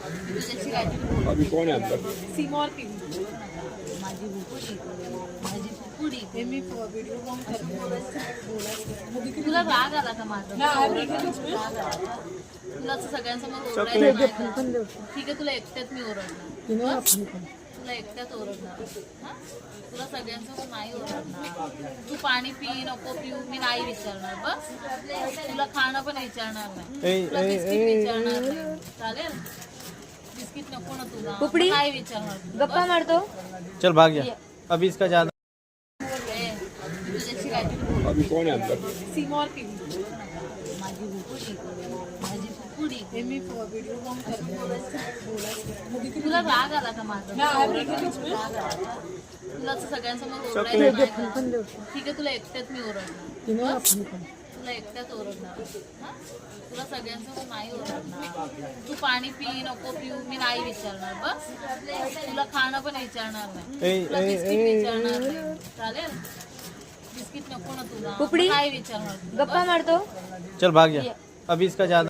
तुझ्याशी काहीतरी अभी कौन है अंदर? सीमा और पिंक माझी बुकुडी हे मी व्हिडिओ कॉल करते तुला राग आला का माझा नाही, तुला आली का तुझं? राग आला का? तुला असं सगळ्यांसमोर ओरडायचं नाही का? ठीक आहे तुला एकट्यात मी ओरडणार तुला एकट्यात ओरडणार हा? तुला सगळ्यांसमोर नाही ओरडणार तू पाणी पी नको पिऊ मी नाही विचारणार बस तुला खाणं पण विचारणार नाही तुला बिस्किट विचारणार नाही चालेल बिस्किट नको ना तुला पुपडी? काय विचारणार तू? गप्पा मारतो चल भाग गया अभी इसका ज्यादा ए, तुझ्याशी काहीतरी बोल अभी कौन है अंदर? सीमा और पिंक माझी बुकुडी हे मी व्हिडिओ कॉल करते तुला राग आला का माझा नाही, आली का तुझं? राग आला का? तुला असं सगळ्यांसमोर ओरडायचं नाही का? ठीक आहे तुला एकट्यात मी ओरडणार बस? तुला एकट्यात ओरडणार हा? तुला सगळ्यांसमोर नाही ओरडणार तू पाणी पी नको पिऊ मी नाही विचारणार बस तुला खाणं पण विचारणार नाही तुला बिस्किट विचारणार नाही चालेल बिस्किट नको ना तुला पुपडी? काय विचारणार तू? गप्पा मारतो चल भाग गया अभी इसका ज्यादा